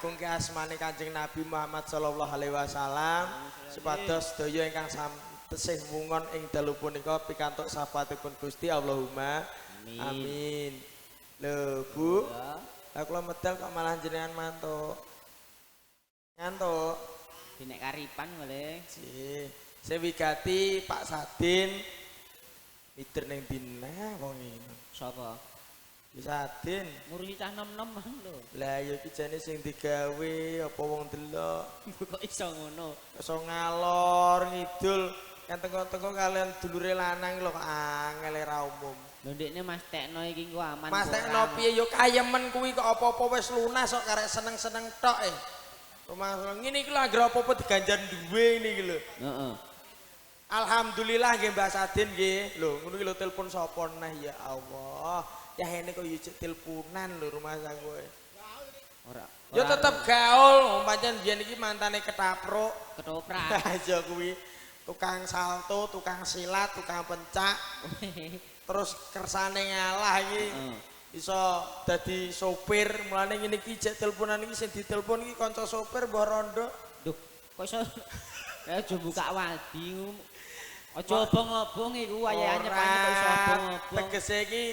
Ngagungke asmane Kanjeng Nabi Muhammad sallallahu alaihi wasallam supados sedaya ingkang tesih mungon ing dalu punika pikantuk syafaatipun Gusti Allahumma amin. Lho Bu, aku medal kok malah jenengan mantuk. Ngantuk. Dinek karipan boleh. Saya wigati Pak Sadin mider ning dina wong iki. Sapa? Bisa Din. Ngurusi cah nom-nom lho. Lah ya iki jane sing digawe apa wong delok. Kok iso ngono? Iso ngalor ngidul kan tengko-tengko kalian dulure lanang lho kok angel ra umum. Lho ndekne Mas Tekno iki ku aman. Mas Tekno piye yo kayemen kuwi kok apa-apa wis lunas kok karek seneng-seneng tok e. Rumah ngene iki lho anggere apa-apa diganjar duwe ngene iki lho. Heeh. Alhamdulillah nggih Mbak Sadin nggih. Lho ngono iki lho telepon sapa neh ya Allah. Ya ini kok yo teleponan lho rumah saku. Ora. Yo tetep gaul, pancen biyen iki mantane ketapruk. Ketoprak. Aja kuwi tukang salto, tukang silat, tukang pencak. Terus kersane ngalah iki. Iso dadi sopir, mulane ngene iki jek teleponan iki sing ditelepon iki kanca sopir mbah rondo. Duh, kok iso aja buka wadi. Aja obong-obong iku wayahane pancen kok iso obong-obong. Tegese iki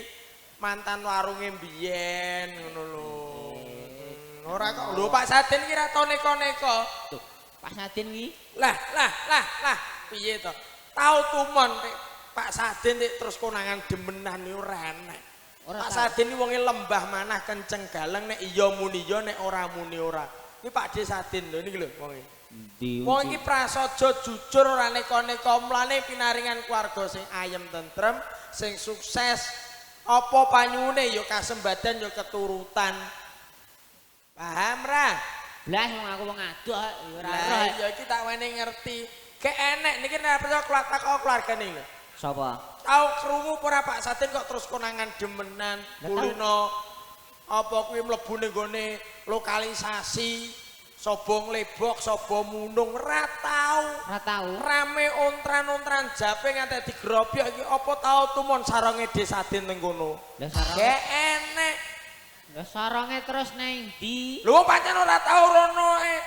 mantan warunge mbiyen ngono lho. Ora kok lho Pak Sadin ki ra tau neko-neko. Tuh, Pak Sadin ki. Lah, piye to? Tau tumon Pak Sadin terus konangan demenan iki ora enek. Pak Sadin iki wonge lembah manah kenceng galeng nek iya muni iya nek ora muni ora. Iki Pak D Sadin lho niki lho wonge. Wong iki prasaja jujur ora neko-neko mlane pinaringan keluarga sing ayem tentrem, sing sukses. Apa panyune ya kasembadan ya keturutan. Paham ra? Blas wong aku wong aduk ya ora Lah ya iki tak wene ngerti. Gek enek niki nek percaya keluargane lho. Sapa? Tau krungu ora Pak Sadin kok terus konangan demenan, kulino apa kuwi mlebu ning gone lokalisasi, Sobong lebok, sobo munung, ora tau. Ora tau. Rame ontran-ontran jape nganti digrobyok iki apa tau tumon saronge D Sadin ning kono. Lah saronge. Gek enek. Lah saronge terus nang ndi? Lho pancen ora tau rono e.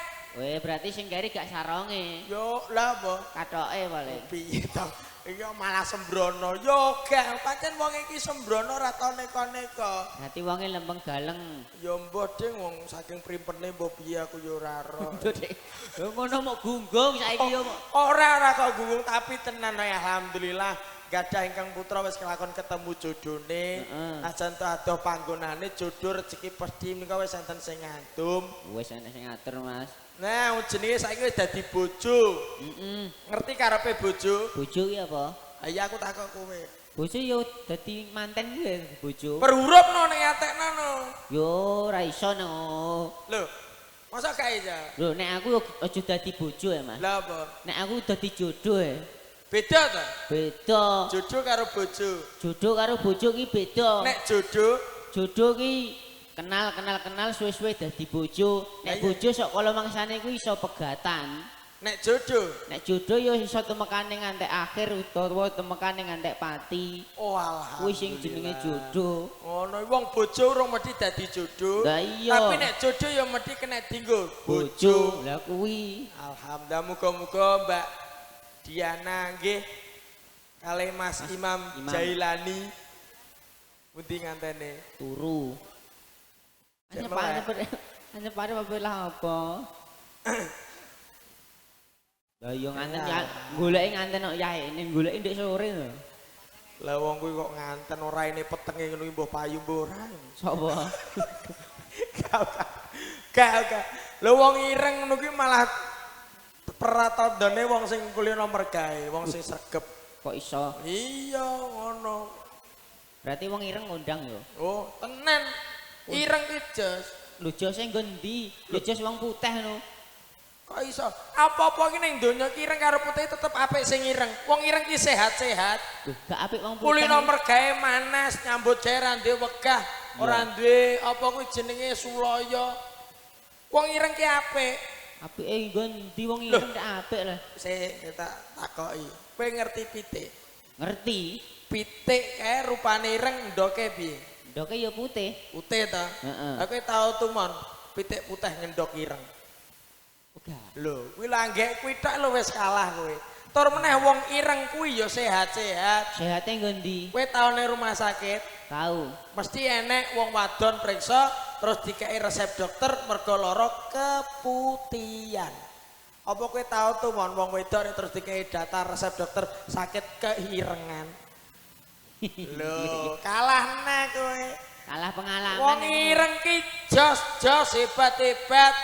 Weh berarti sing keri gak saronge. Yo lah apa? Katoke paling. Piye to? Iki malah sembrono. Yo gak pancen wong iki sembrono ora tau neko-neko. Berarti wonge lempeng galeng. Ya mbah ding wong saking primpene mbah piye aku yo ora ro. Lho ngono mok gunggung saiki yo. Ora kok gunggung tapi tenan ae alhamdulillah gadah ingkang putra wis kelakon ketemu jodone. Ajan to adoh panggonane jodoh rezeki pesti menika wis enten sing ngandum. Wis enek sing ngatur Mas. Nah, jenenge saiki wis dadi bojo. Ngerti karepe bojo? Bojo ki apa? Ayo aku takok kowe. Bojo yo dadi manten kuwi bojo. Perhurupno ning atekno no. Yo ora iso no. Lho, masa gak iso? Lho nek aku aja dadi bojo ya Mas. Lah apa? Nek aku dadi jodoh ya. Beda to? Beda. Jodoh karo bojo. Jodoh karo bojo ki beda. Nek jodoh ki kenal suwe-suwe dadi bojo. Nek bojo sok kala mangsane kuwi iso pegatan. Nek jodoh yo iso temekane ngantek akhir utawa temekane ngantek pati. Oh alah. Kuwi sing jenenge jodoh. Ngono wong bojo urung mesti dadi jodoh. Lah iya. Tapi nek jodoh ya mesti kena dinggo Bojo. Lah kuwi. Alhamdulillah muga-muga Mbak Diana nggih kalih Mas Imam Jailani pundi ngantene Turu. Hanya pada lah apa? Lah yo nganten ya goleki nganten kok yae ning goleki ndek sore lho. Lah wong kuwi kok nganten ora ini petenge ngono mbah payu mbah ora. Sapa? Gak. Lho wong ireng ngono kuwi malah peratandane wong sing kuliah nomor gawe, wong sing sregep. Kok iso? Iya ngono. Berarti wong ireng ngundang yo. Oh, tenan. Ireng ki jos. Lho jose nggo ndi? Ya jos wong putih no. Kok iso? Apa-apa ki ning donya ki ireng karo putih tetep apik sing ireng. Wong ireng ki sehat-sehat. Lho gak apik wong putih. Kuliah nomor gawe manas, nyambut gawe ra duwe wegah, ora duwe apa kuwi jenenge sulaya. Wong ireng ki apik. Apike nggo ndi wong ireng tak apik lah. Sik tak takoki. Kowe ngerti pitik? Ngerti? Pitik kae rupane ireng ndoke piye? Ndoke ya putih. Putih ta? Heeh. Aku tau tumon pitik putih ngendok ireng. Uga. Lho, kuwi langgek kuwi tok lho wis kalah kowe. Tur meneh wong ireng kuwi ya sehat-sehat. Sehate nggo ndi? Kowe tau ning rumah sakit? Tahu. Mesti enek wong wadon periksa terus dikei resep dokter mergo lara keputihan. Apa kowe tau tumon wong wedok terus dikei data resep dokter sakit keirengan? Lho, kalah neh kowe. Kalah pengalaman. Wong ireng ki jos hebat-hebat.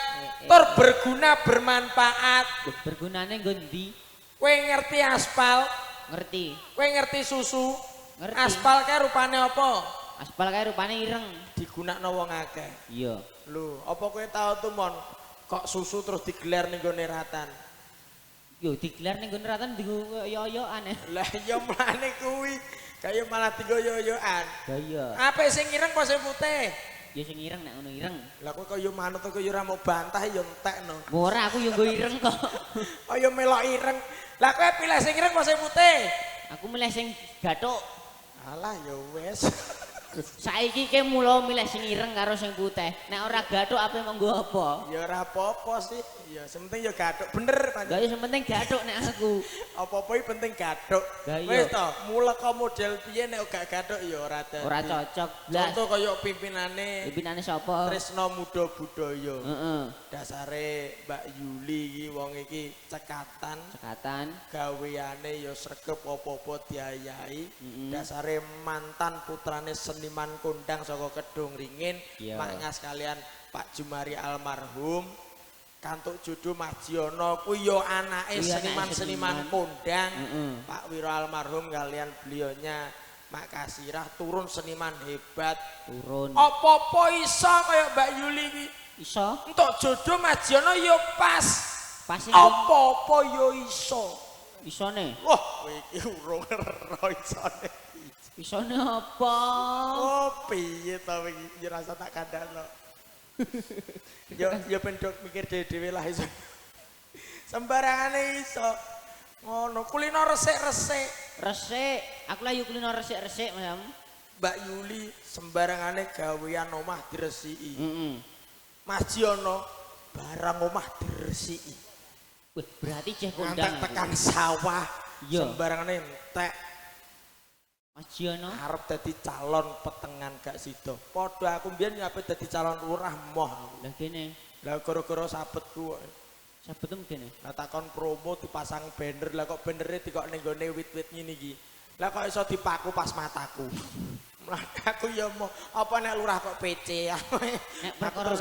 Tur berguna bermanfaat. Bergunane nggo ndi? Kowe ngerti aspal? Ngerti. Kowe ngerti susu? Ngerti. Aspal kae rupane apa? Aspal kae rupane ireng. Digunakno wong akeh. Iya. Lho, apa kowe tau tuh mon kok susu terus digelar ning gone ratan? Yo digelar ning nggon ratan digo yo-yoan. Lah ya mlane kuwi kaya malah digoyo-yoan. Lah iya. Apik sing ireng apa sing putih? Ya sing ireng nek ngono ireng. Lah kowe kaya manut kok ya ora mau bantah ya entekno. Ora aku yo nggo ireng kok. Kaya melok ireng. Lah kowe pilih sing ireng apa sing putih? Aku milih sing gathuk. Alah ya wis. Saiki ke mula milih sing ireng karo sing putih. Nek ora gathuk ape monggo apa? Ya ora apa-apa sih. Ya sementing ya gathuk bener Lah ya penting gathuk nek aku. Apa-apa iki penting gathuk. Lah iya. Wis to, muleka model piye nek gak gathuk ya ora dadi. Ora cocok blas. Contoh kaya pimpinane Pimpinane sapa? Tresno Muda Budaya. Heeh. Dasare Mbak Yuli iki wong iki cekatan. Cekatan. Gaweane ya sregep apa-apa diayahi. Mm-mm. Dasare mantan putrane seniman kondang saka Kedung Ringin. Iya. Makngas kalian Pak Jumari almarhum. Kantuk jodoh Mas Jiono kuwi ya anake Iya, seniman-seniman kondang. Heeh. Pak Wiro almarhum kalian beliaunya Mak Kasirah turun seniman hebat. Turun. Apa-apa iso kaya Mbak Yuli iki. Iso? Entuk jodoh Mas Jiono ya pas. Pas iki. Apa-apa ya iso. Isone. Wah, kowe iki urung ero isone. Isone apa? Oh, piye to iki ya rasa tak kandhano. Ya pendok mikir dhewe lah iso. Sembarangane iso. Ngono, kulino resik-resik. Resik. Aku lah yo kulino resik-resik, Mas. Mbak Yuli sembarangane gawean omah diresiki. Heeh. Mas Jiono barang omah diresiki. Wih, berarti ceh kondang. Ngantek aku. tekan sawah. Iya. Sembarangane entek. Mas Jiono. Arep dadi calon petengan gak sida. Padha aku mbiyen ape dadi calon lurah moh. Lah kene. Lah gara-gara sabetku kok. Sabetem kene. Lah takon promo dipasang banner, lah kok bannere dikok ning gone wit-wit ngene iki. Lah kok iso dipaku pas mataku. Mulane aku ya mau apa nek lurah kok PC. Nek perkara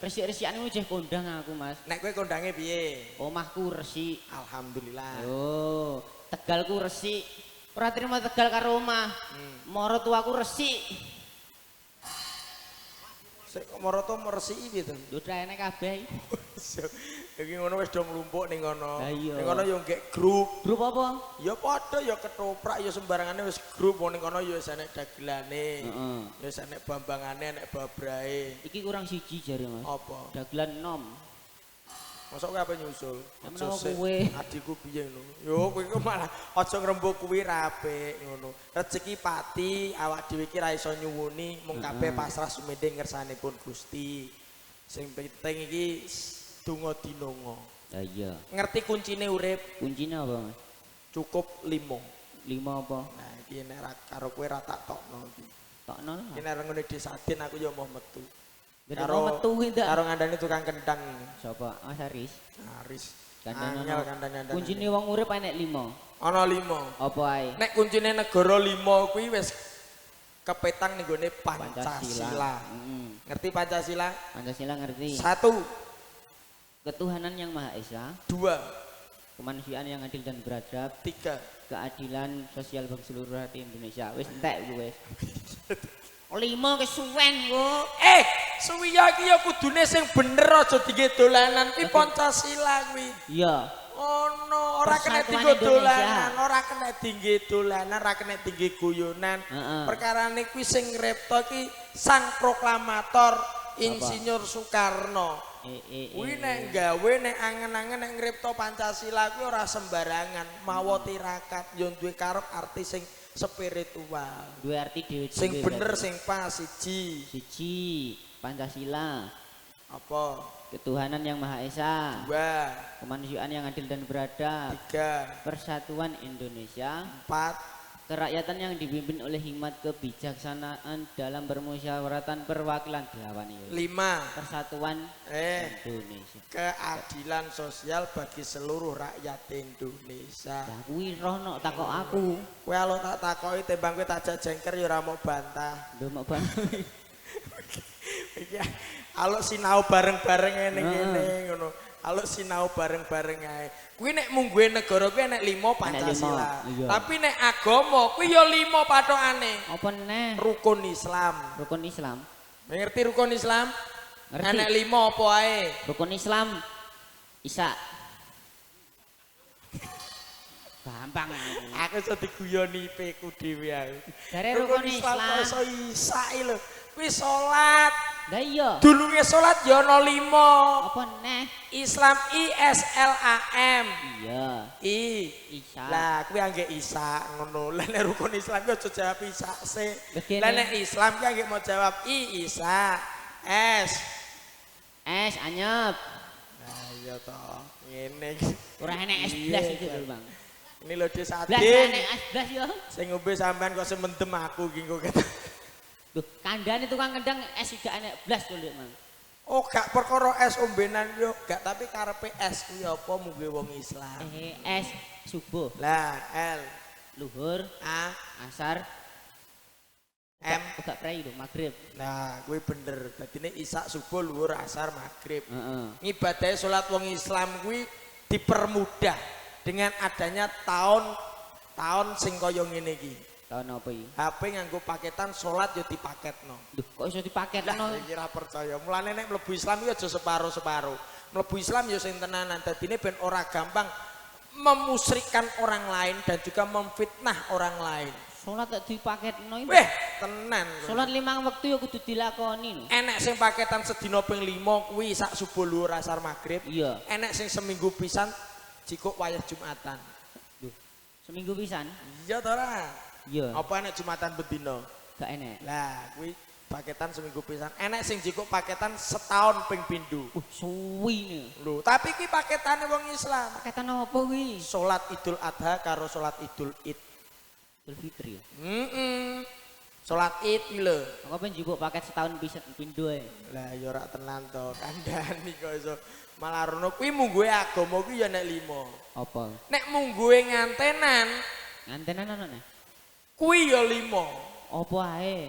resik-resikan ceh kondang aku, Mas. Nek kowe kondange piye? Omahku resik. Alhamdulillah. Oh, Tegalku resik. Ora trimo Tegal karo omah. Moro tuaku resik. Sik kok maroto resiki piye to? Yo enek kabeh. Iki ngono wis do mlumpuk ning kono. Lah iya. Ning kono yo nggek grup. Grup apa? Ya padha ya ketoprak ya sembarangane wis grup ning kono ya wis enek dagelane. Heeh. Ya wis enek bambangane, enek babrahe. Iki kurang siji jare, Mas. Apa? Dagelan nom. Mosok kowe apa nyusul? Ya Aja menawa sik, kowe. adikku piye ngono. Yo kowe iku malah aja ngrembug kuwi ra apik ngono. Rezeki pati awak dhewe iki ra iso nyuwuni mung kabeh pasrah sumedhe ngersanipun Gusti. Sing penting iki donga dinonga. Lah iya. Ngerti kuncine urip? Kuncine apa, Mas? Cukup 5. 5 apa? Nah, iki nek ra karo kowe ra tak tokno iki. Tokno lah. Iki nek ngene disadin aku ya mau metu. Karo metu kuwi ndak? Karo ngandani tukang kendang. Sapa? Mas Aris. Aris. Kandang Angel kandang-kandang. Kuncine wong urip enek 5. Ana 5. Apa ae? Nek kuncine negara 5 kuwi wis kepetang ning gone Pancasila. Ngerti Pancasila? Pancasila ngerti. 1, Ketuhanan yang Maha Esa, 2, kemanusiaan yang adil dan beradab, 3. keadilan sosial bagi seluruh rakyat Indonesia. Wis entek ku wis. 5 kesuwen kok. Suwiya iki ya kudune sing bener aja dinggo dolanan ki Pancasila kuwi. Iya. Ono ora kena Persatuan dinggo Indonesia. dolanan, ora kena dinggo dolanan, ora kena dinggo guyonan. Heeh. Perkarane kuwi sing ngripta ki sang proklamator Insinyur Soekarno. Kuwi nek gawe nek angen-angen nek ngripta Pancasila kuwi ora sembarangan, mawa tirakat yo duwe karep arti sing spiritual. Duwe arti dhewe. Sing bener sing pas siji. Siji, Pancasila. Apa? Ketuhanan yang Maha Esa. 2, Kemanusiaan yang adil dan beradab. 3, Persatuan Indonesia. 4, kerakyatan yang dipimpin oleh hikmat kebijaksanaan dalam bermusyawaratan perwakilan delapan ya. 5. Persatuan Indonesia. Keadilan sosial bagi seluruh rakyat Indonesia. Lah kuwi rono takok aku. Kowe alo tak takoki tembang kowe tajak jengker ya ora mau bantah. Lho mak ban. Iki alo sinau bareng-bareng ngene ngene ngono. Alo sinau bareng-bareng ae. Kuwi nek mungguhe negara kuwi nek 5 Pancasila. Tapi nek agama kuwi ya 5 pathokane. Apa neh? Rukun Islam. Rukun Islam. Ngerti rukun Islam? Ngerti. Nek 5 apa ae? Rukun Islam Isa. Gampang Aku iso diguyoni ipeku dhewe aku. Dari rukun Islam kok iso isa lho. Kuwi salat. Lah iya. Dulunge salat ya ana 5. Apa neh? Islam ISLAM. Iya. Isa. Lah kuwi angge isa ngono. Lah nek rukun Islam ki aja jawab isa sih. Begini. Lah nek Islam ki angge mau jawab isa. S Anyep. Nah iya toh. Ngene iki. Ora enek es blas itu lho, Bang. Ini lho Des Blas Adin. enek es blas yo. Sing ngombe sampean kok semendem aku iki kok kata. Loh, kandhane tukang kendang es gak enek blas to, Mang. Oh gak perkara es ombenan yo gak tapi karepe es kuwi apa munggo wong Islam. Es subuh. Lah L Luhur, A asar, M. uga prei lho, maghrib. Nah, kuwi bener. Dadine isak subuh luhur asar maghrib. Heeh. Ngibadahe salat wong Islam kuwi dipermudah dengan adanya tahun sing kaya ngene iki. Tahun apa iki? HP nganggo paketan salat yo dipaketno. Duh, kok iso dipaketno? Iki ora percaya. Mulane nek mlebu Islam iki aja separo-separo. Mlebu Islam yo sing tenanan. Dadine ben ora gampang memusyrikkan orang lain dan juga memfitnah orang lain. Salat tak dipaketno iki. Weh, tenan. Salat 5 wektu ya kudu dilakoni lho. Enek sing paketan sedina ping 5 kuwi sak subuh luhur asar maghrib. Iya. Enek sing seminggu pisan jikuk wayah Jumatan. Duh, seminggu pisan? Iya to ora? Iya. Apa enek Jumatan bedino? Gak enek. Lah, kuwi paketan seminggu pisan. Enek sing jikuk paketan setahun ping pindho. Suwi nih. Lho, tapi ki paketane wong Islam. Paketan apa kuwi? Salat Idul Adha karo salat Idul Id. Idul Fitri. Salat Id iki lho. Aku pengen njupuk paket setahun pisan pindho ae. Lah ya ora tenan to, kandhani kok iso malah rono kuwi mungguhe agama kuwi ya nek 5. Apa? Nek mungguhe ngantenan Ngantenan ana nih. kuwi ya 5. Apa ae?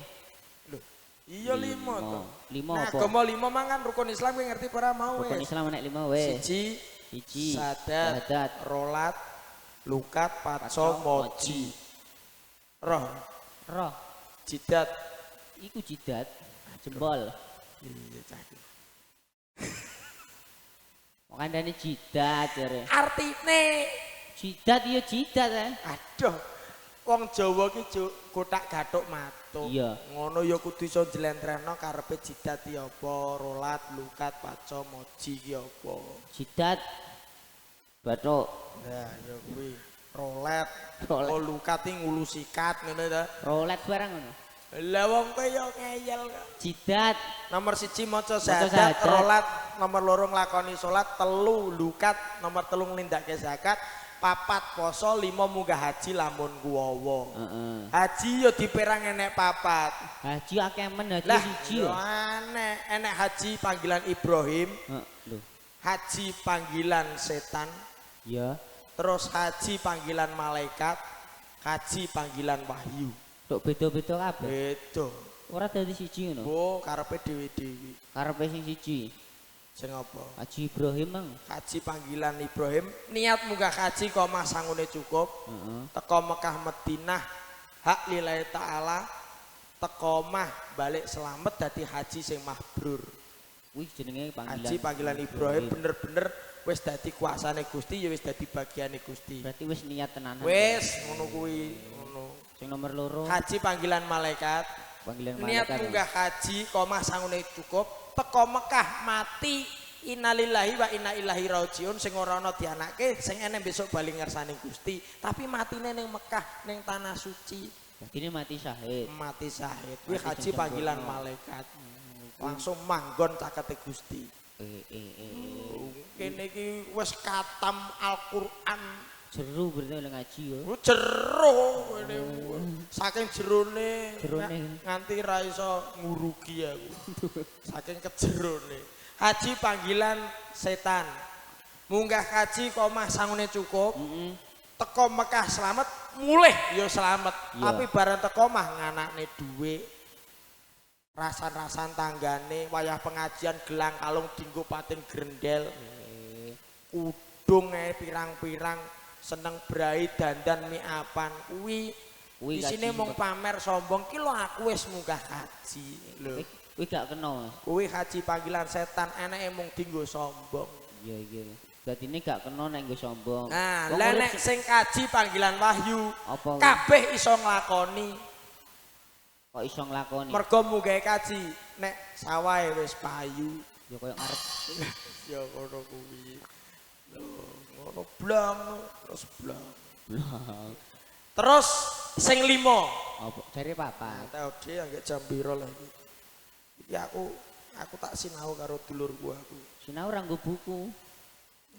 Lho, iya 5 to. 5 Nah, apa? agama 5 mangan rukun Islam kuwi ngerti para mau Rukun wis. Islam nek 5 weh. Siji, Sadat, rolat, lukat, patso, moji. Roh, roh. jidat. Iku jidat, jempol. Iya cah. Makandane jidat jare. Artine Jidat ya jidat eh. aduh. Wong Jawa ki kotak gathuk matuk. Iya. Ngono ya kudu iso njlentrehno karepe jidat ki apa, rolat, lukat, patso, moji ki apa. Jidat bathuk. Nah, ya kuwi rolet, Rolet. oh lukat iki ngulu sikat ngene ta. Rolet barang ngono. Lah wong kowe ya ngeyel kok. Jidat, Nomor 1 maca Maca syahadat, syahadat. rolat, nomor 2 nglakoni salat, 3 lukat, nomor 3 nindakake zakat, 4 poso, 5 munggah haji lamun kuwawa. heeh. Haji ya diperang enek 4. Haji akeh men haji Lah siji yo yo. aneh, enek haji panggilan Ibrahim, Lho. haji panggilan setan, Ya, terus haji panggilan malaikat, haji panggilan wahyu. tok beda-beda kabeh. Beda. Ora dadi siji ngono. Bo karepe dewi-dewi. Karepe sing siji. Sing apa? Haji Ibrahim mang. Haji panggilan Ibrahim, niat munggah haji koma sangune cukup. Heeh. Teko Mekah Madinah hak lillahi taala, teko mah balik selamat dadi haji sing mabrur. Kuwi jenenge panggilan. Haji panggilan Ibrahim bener-bener wis dadi kuasane Gusti ya wis dadi bagiane Gusti. Berarti wis niat tenanan. Wis ngono kuwi, ngono. Sing nomor loro Haji panggilan malaikat, panggilan niat malaikat. munggah haji koma sangune cukup, teko Mekah mati innalillahi wa inna ilaihi rajiun sing ora ana dianake sing enek besok bali ngersane Gusti, tapi matine ning Mekah ning tanah suci. Berarti ini mati syahid. Mati syahid. Kuwi Mati haji sing panggilan sempurna. malaikat. Langsung manggon cakete Gusti. Eh. Kene iki wis katam Al-Qur'an Jeru berarti oleh ngaji yo. Jero ngene. Saking jerone Jerone. nganti ra iso ngurugi aku. Saking kejerone. Haji panggilan setan. Munggah kaji kok omah sangune cukup. Teko Mekah selamat, mulih ya selamat. Tapi bareng teko omah nganakne dhuwit. Rasan-rasan tanggane wayah pengajian gelang kalung dinggo pating grendel. Udung pirang-pirang seneng brai dandan miapan kuwi isine mung pamer sombong ki lho aku wis munggah haji lho. Kuwi gak kena. Kuwi haji panggilan setan eneke mung dinggo sombong. Iya. Berarti ini gak kena nek nggo sombong. Nah, lha nek sing kaji panggilan wahyu apa kabeh iso nglakoni. Kok iso nglakoni? Mergo munggah kaji nek sawahe wis payu Ya koyo ngarep. ya ngono kuwi. Lho, ngono blang terus blang. Terus sing 5. Apa jare papat? TOD anggek jam piro lagi. Iki aku tak sinau karo dulurku aku. Sinau ora nggo buku.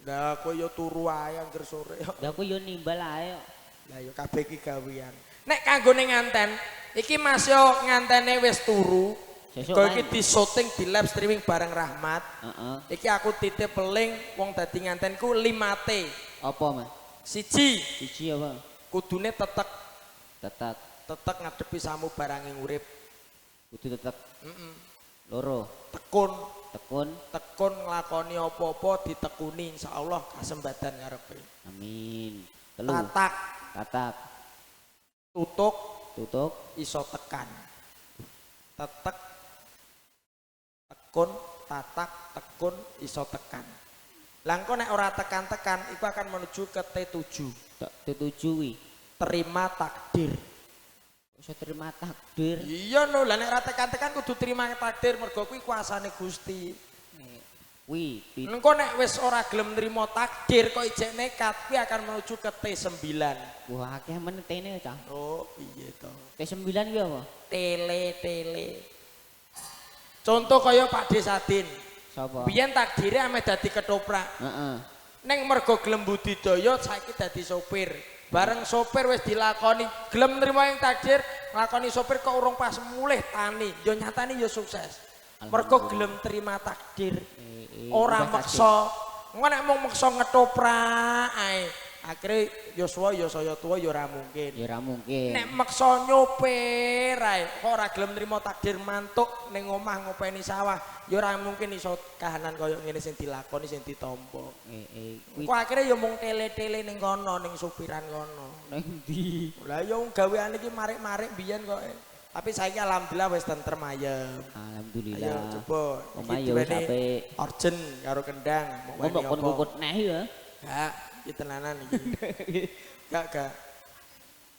Lah aku yo turu ae anggere sore. Lah aku yo nimbal ae. Lah yo kabeh iki gawean. Nek kanggone nganten, iki Mas yo ngantene wis turu. Kok iki di syuting di live streaming bareng Rahmat. Iki aku titip peling wong dadi ngantenku 5T. Apa, Mas? Siji apa? kudune tetek ngadepi samu barange urip. Kudu tetek. Loro. Tekun Nglakoni apa-apa ditekuni insyaallah kasembadan ngarepe. Amin. Telu. Tatak. Tutuk iso tekan. Tetek tekun tekun iso tekan. Lah engko nek ora tekan-tekan iku akan menuju ke T7. T7 wi. Terima takdir. Iso terima takdir. Iya no, lah nek ora tekan-tekan kudu terima takdir mergo kuwi kuasane Gusti. Wi. Engko nek wis ora gelem nrimo takdir kok ijek nekat kuwi akan menuju ke T9. Wah, akeh men T-ne cah. Oh, piye to? T9 kuwi apa? Tele. Contoh kaya Pak Desadin. Sapa? Biyen takdire ame dadi ketoprak. Neng mergo gelem budidaya saiki dadi sopir. Bareng sopir wis dilakoni, gelem nrimo ing takdir, nglakoni sopir kok urung pas mulih tani. Ya nyatane ya sukses. Mergo gelem terima takdir. Ora meksa. Engko nek mung meksa ngetoprak ae. Akhire Yoswa ya saya tuwa ya ora mungkin. Ya ora mungkin. Nek meksa nyopir ae kok ora gelem nrimo takdir mantuk ning omah ngopeni sawah, ya ora mungkin iso kahanan kaya ngene sing dilakoni sing ditampa. Kok akhire ya mung tele-tele ning kono ning supiran kono. Ning ndi? Lah ya gaweane iki marik-marik biyen kok. Tapi saiki alhamdulillah wis tentrem ayem. Alhamdulillah. Ayo coba. Omah yo wis apik. Orjen karo kendang. Mbok kon-kon neh ya. Gak, iki tenanan iki. Gak.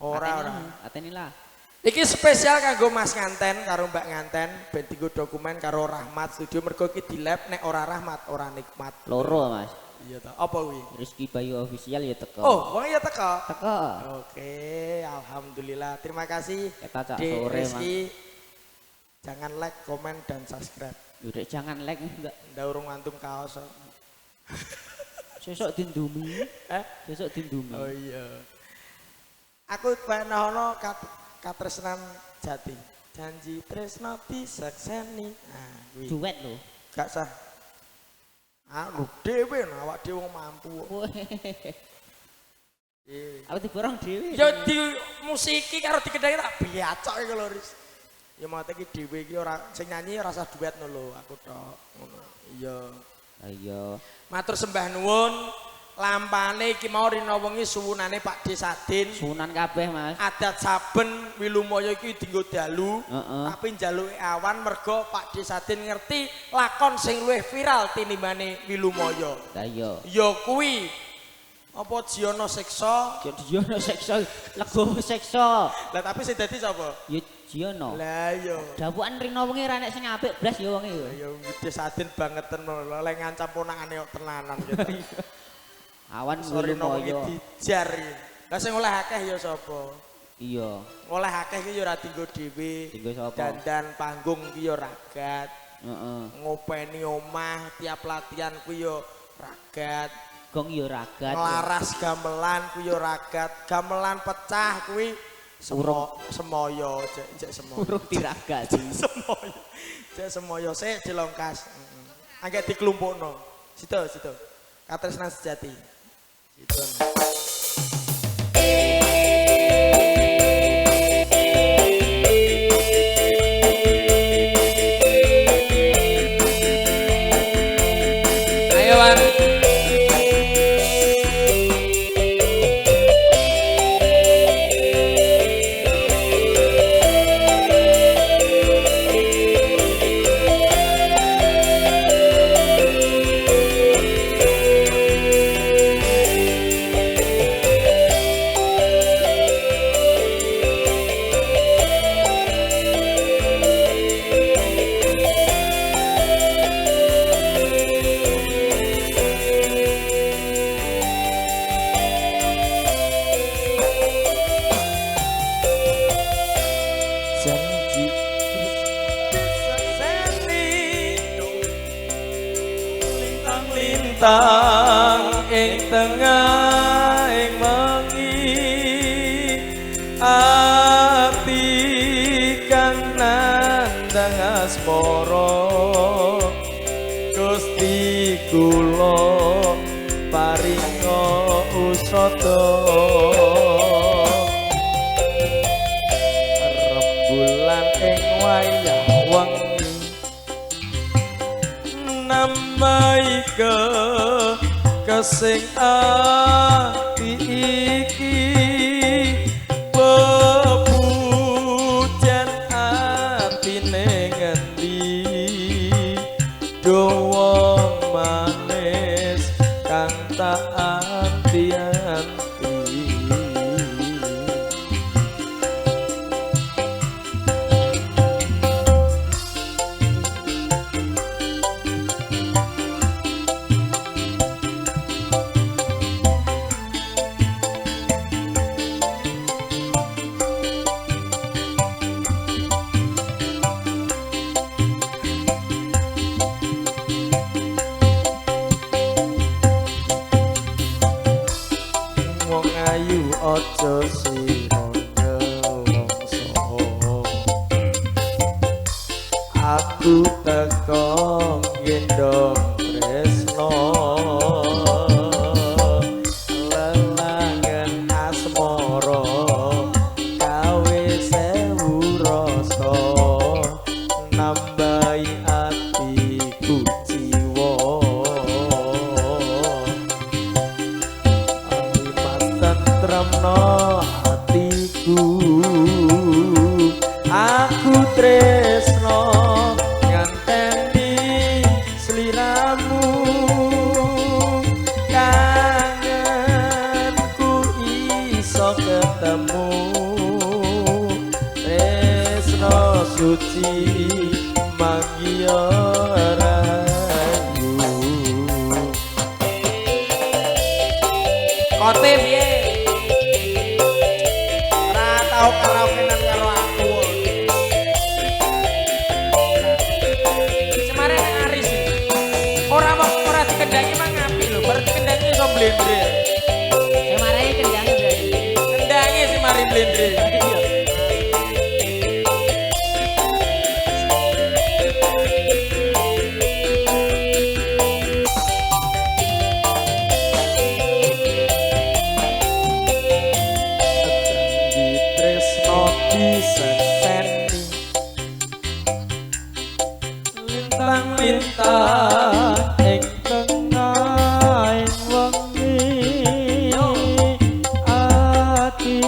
Ora. Ateni lah. Iki spesial kanggo Mas Nganten karo Mbak Nganten ben dienggo dokumen karo Rahmat Studio mergo iki di lab nek ora Rahmat ora nikmat. Loro, Mas. Iya ta. Apa kuwi? Rizky Bayu official ya teko. Oh, wong ya teko. Teko. Oke, alhamdulillah. Terima kasih. Kita cak Di sore, Rizky. Jangan like, komen dan subscribe. Udah jangan like enggak. Ndak urung antum kaos. Sesuk dindumi. Sesuk dindumi. Oh iya. Aku penono katresnan jati. Janji tresno disekseni. Nah, kuwi. Duet lho. Gak sah. Aku dhewe awak dhewe wong mampu. Aku diborong dhewe. Ya di musiki karo dikedai tak biacok iku lho, Riz. Ya mate iki dhewe iki ora sing nyanyi ora usah duet lho, aku tok ngono. Iya. Ayo. Matur sembah nuwun. Lampane iki mau rina wengi suwunane Pak Desadin. Sunan kabeh, Mas. Adat saben Wilumaya iki dienggo dalu, tapi njaluke awan mergo Pak Desadin ngerti lakon sing luwih viral tinimbane Wilumaya. Lah iya. Ya kuwi apa Jiana Seksa? Jiana Seksa, Legowo Seksa. Lah tapi sing dadi sapa? Ya Jiana. Lah iya. Dapukan rina wengi ra nek sing apik blas ya wonge ya. Ya Desadin bangeten lek ngancam ponakane kok tenanan gitu. Awan Wilumaya dijar. Lah sing oleh akeh ya sapa? Iya. Oleh akeh iki ya ora dienggo dhewe. Dienggo sapa? Dandan panggung iki ya ragat. Heeh. Ngopeni omah tiap latihan kuwi ya ragat. gong yo ragat. Laras gamelan kuwi yo ragat, gamelan pecah kuwi semoyo, cek semoyo. Urung diragat. Semoyo. Cek semoyo sik dilongkas. Angger diklumpukno. Situ. Katresnan sejati. Situ. Ayo Wan. Janji lintang ing tengah ing mengi ati kang nandang asmara Gusti kula paringa usada rembulan ing wayah wengi nambahi kesing ati iki bebujan atine ngendi dawa manis kang tak anti-anti. Wong ayu aja sira nelongso aku teko gendong tresno lelangan asmara gawe sewu rasa nambahi atiku jiwa tentramno hatiku aku tresno nganteni sliramu kangenku iso ketemu tresno suci manggio rayu kote piye ora tau karaokean karo aku semare nek aris ora dikendangi mah ngapi lho bar dikendangi iso blendre Semare kendange berarti. kendangi si mari blendre diseseni lintang-lintang ing tengah ing wengi ati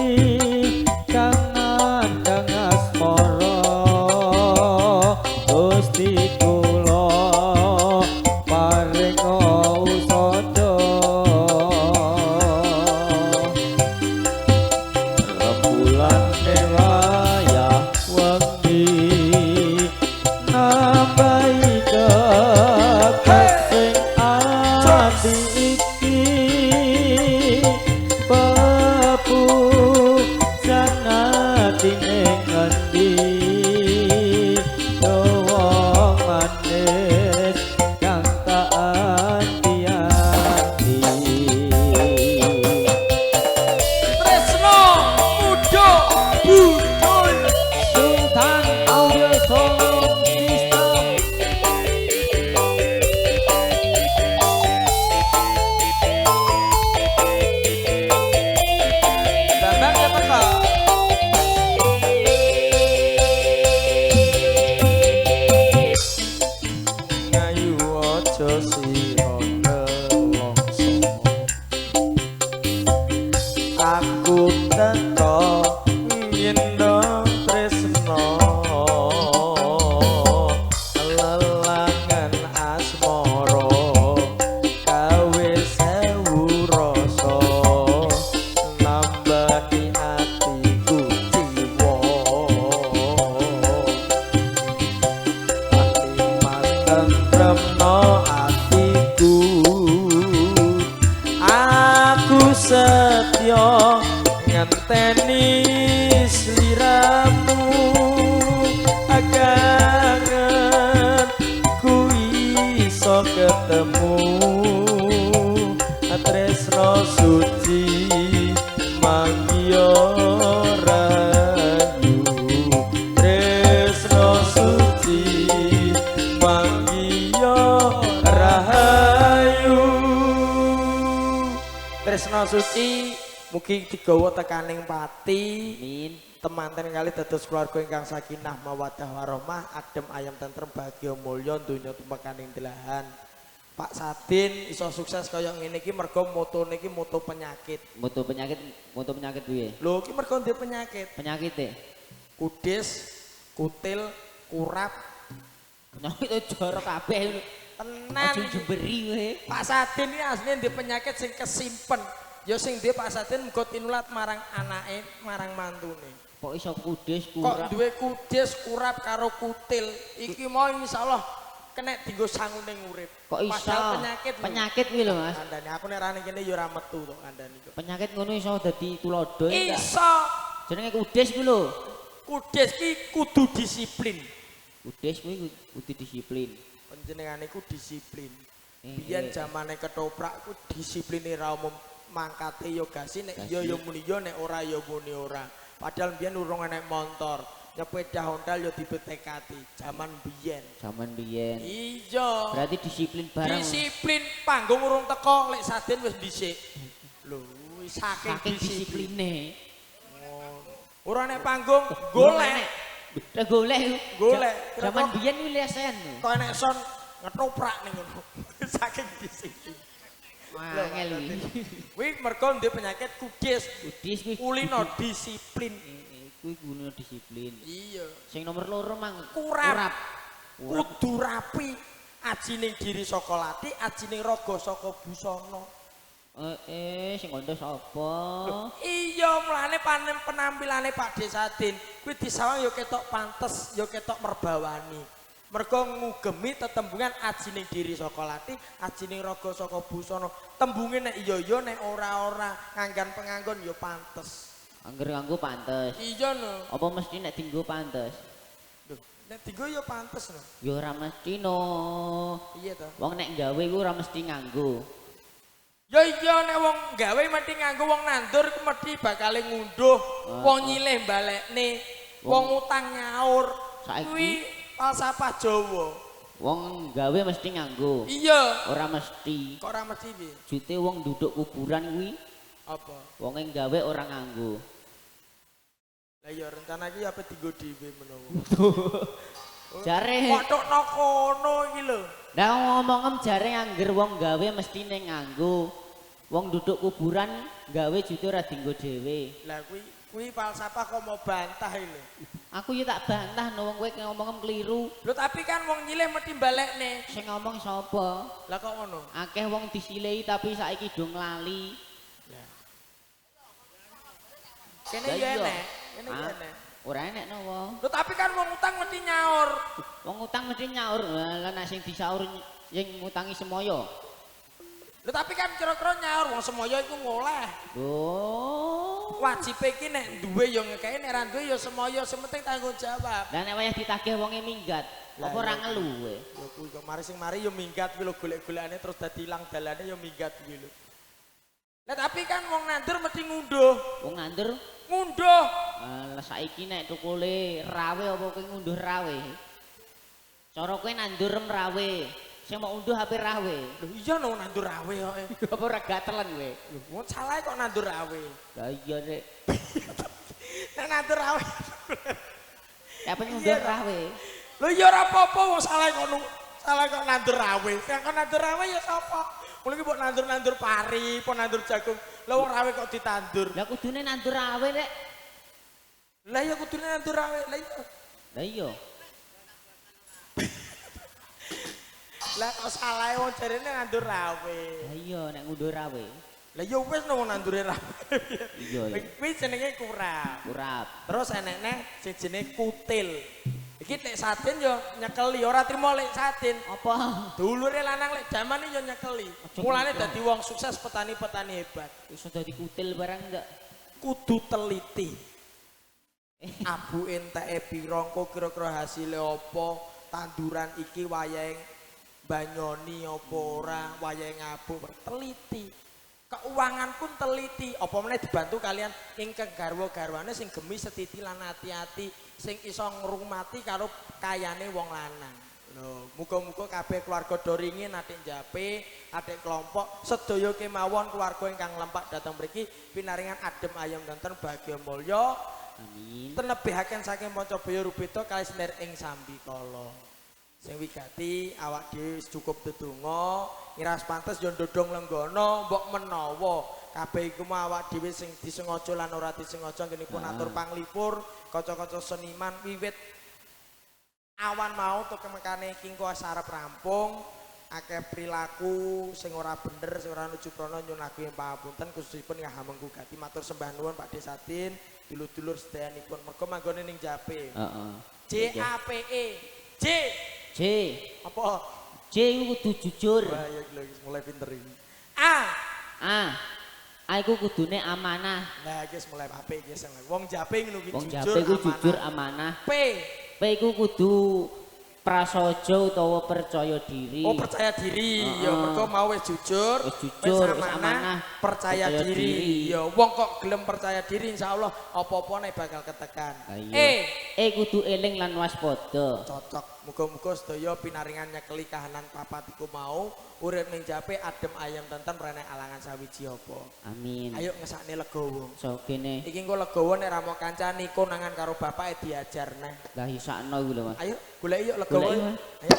kang nandang asmara Gusti kula paringa usada rembulan wayah wengi nambahi kesing aja sira nelongso aku teko nyendo tresno lelangan asmara gawe sewu rasa nambani atiku jiwa mas tentremno atiku aku setya ngenteni sliramu agangen ku iso ketemu tresno suci manggiyo rayu tresno suci manggiyo rahayu tresno suci mugi digawa tekaning pati Amin. temanten kali dados keluarga ingkang sakinah mawaddah warahmah adem ayem tentrem bahagia mulya donya tumekaning delahan Pak Sadin iso sukses kaya ngene iki mergo motone iki moto penyakit. Moto penyakit piye? Lho iki mergo ndek penyakit. Penyakite. Kudis, kutil, kurap. Penyakit jorok kabeh. Tenan Aja jemberi kowe. Pak Sadin iki asline ndek penyakit sing kesimpen. Ya sing ndek Pak Sadin muga tinulat marang anake, marang mantune. Kok iso kudis Kok kurang? duwe kudis, kurap karo kutil. Iki mau insyaallah kena dienggo sanguning urip. Kok iso? Padahal Penyakit kuwi lho, Mas. Kandhane aku nek rane kene ya ora metu to kandhane kok. Penyakit ngono iso dadi tulodo ya. Iso. Jenenge kudis kuwi lho. Kudis ki kudu disiplin. Kudis kuwi kudu disiplin. Panjenengane iku disiplin. Biyen zamane ketoprak ku disipline ra umum mangkate ya gasi nek ya ya muni ya nek ora ya muni ora. Padahal biyen urung enek motor. Nyepeda Honda yo dibetekati zaman biyen. Zaman biyen. Iya. Berarti disiplin bareng. Disiplin panggung urung teko lek Sadin wis dhisik. Lho, saking disipline. Ora nek panggung golek. Udah golek. Golek. Zaman biyen kuwi lesen. Kok enek son ngetoprak ning ngono. Saking disiplin. Angel iki. Kuwi mergo ndek penyakit kudis. Kudis kuwi Kulino disiplin. kuwi guna disiplin. Iya. Sing nomor loro mang Kurap. Kudu rapi. Ajining diri saka lati, ajining raga saka busana. Sing ngono sapa? Iya, mulane penampilane Pak Desadin kuwi disawang ya ketok pantes, ya ketok merbawani. Mergo ngugemi tetembungan ajining diri saka lati, ajining raga saka busana. Tembunge nek iya ya nek ora-ora nganggan penganggon ya pantes. Angger nganggo pantes. Iya no. Apa mesti nek dienggo pantes? Lho, nek dienggo ya pantes no. Ya ora mesti no. Iya to. Wong nek gawe ku ora mesti nganggo. Ya iya nek wong gawe mesti nganggo, wong nandur ku mesti bakal ngunduh, wong nyilih balekne, wong utang nyaur. Saiki kuwi falsafah Jawa. Wong gawe mesti nganggo. Iya. Ora mesti. Kok ora mesti piye? Jute wong duduk kuburan kuwi Apa? wong yang gawe ora nganggo. Lah ya rencana iki apa dienggo dhewe menawa. Jare Kok tokno kono iki lho. Lah ngomongem jare angger wong gawe mesti ning nganggo. Wong duduk kuburan gawe jute ora dienggo dhewe. Lah kuwi falsafah kok mau bantah iki lho. Aku ya tak bantah no wong kowe ngomongem keliru. Lho tapi kan wong nyilih mesti balekne. Sing ngomong sapa? Lah kok ngono? Akeh wong disilehi tapi saiki do nglali. Kene ya enek, kene ya enek. Ora enek no wong. Lho tapi kan wong utang mesti nyaur. Wong utang mesti nyaur. Lah nek sing disaur sing ngutangi semoyo. Lho tapi kan kira-kira nyaur wong semoyo iku ngoleh. Oh. Wajib iki nek duwe ya ngekeki, nek ra duwe ya semoyo, sing penting tanggung jawab. Lah nek wayah ditagih wonge minggat, apa ora ngelu kowe? Lho kuwi kok mari sing mari ya minggat kuwi lho golek-golekane terus dadi ilang dalane ya minggat kuwi lho. Lah tapi kan wong nandur mesti ngunduh. Wong nandur Ngunduh. lah saiki nek tukule rawe apa kowe ngunduh rawe? Cara kowe nandur rawe. Sing mau unduh HP rawe. Lho iya no nandur rawe kok. Apa ora gatelan kowe? Lho wong salah kok nandur rawe. Lah iya nek. Nek nandur rawe. Ya pengunduh rawe. Lho iya ora apa-apa wong salah kok Salah kok nandur rawe. Sing kok nandur rawe ya sapa? Mula iki mbok nandur-nandur pari, apa nandur jagung. Lah wong rawe kok ditandur. Lah kudune nandur rawe rek. Lah ya kudune nandur rawe. Lah iya. Lah iya. Lah kok salahe wong jarene nandur rawe. Lah iya nek ngunduh rawe. Lah ya wis nang nandure rawe. Iya iya. Kuwi jenenge kurap. Kurap. Terus enekne sing jenenge kutil. Iki lek saden yo nyekeli ora trimo lek saden. Apa? Dulure lanang lek jamane yo nyekeli. Mulane dadi wong sukses petani-petani hebat. Iso dadi kutil barang ndak? Kudu teliti. Abu enteke pira engko kira-kira hasile apa, tanduran iki wayahe banyoni apa ora, wayahe ngabuk, teliti. Keuangan pun teliti, apa meneh dibantu kalian ingkang garwa-garwane sing gemi setiti lan ati-ati sing iso ngrumati karo kayane wong lanang. Lho, muga-muga kabeh keluarga Doringin, adik Jape, adik kelompok sedaya kemawon keluarga ingkang lempak datang mriki pinaringan adem ayem danten bahagia mulya. Amin. Tenebihaken saking Pancabaya Rubeda kalih sender ing Sambikala. Sing wigati awak dhewe wis cukup ndedonga, ngiras pantes yo ndodong lenggana, mbok menawa kabeh iku mah awak dhewe sing disengaja lan ora disengaja ngenipun atur panglipur, kanca-kanca seniman wiwit awan mau tekemekane iki engko arep rampung, akeh perilaku sing ora bener, sing ora nuju prana nyuwun agung pangapunten khususipun ngahameng gugati matur sembah nuwun Pak Desatin, dulur-dulur sedayanipun mergo manggone ning Jape. Heeh. JAPE. J. J. Apa? J iku kudu jujur. Wah, ya iki mulai pinter ini. A. A iku kudune amanah. Nah, iki mulai apik iki sing wong Jape ngono ki Wong jujur. Jape iku amanah. jujur amanah. P. P iku kudu prasaja utawa percaya diri. Oh, percaya diri. Ya mergo mau wis jujur, Wis jujur, wis amanah, amanah, percaya diri. Ya wong kok gelem percaya diri insyaallah apa-apane bakal ketekan. E kudu eling lan waspada. Cocok. Muga-muga sedaya pinaringan nyekeli kahanan papat iku mau urip ning Jape adem ayem tentrem rene alangan sawiji apa. Amin. Ayo ngesakne legowo. So kene. Iki engko legowo nek ra mau kancane konangan karo bapake diajar neh. Lah isakno iku lho Mas. Ayo goleki yuk legowo. Goleki, Mas. Ayo.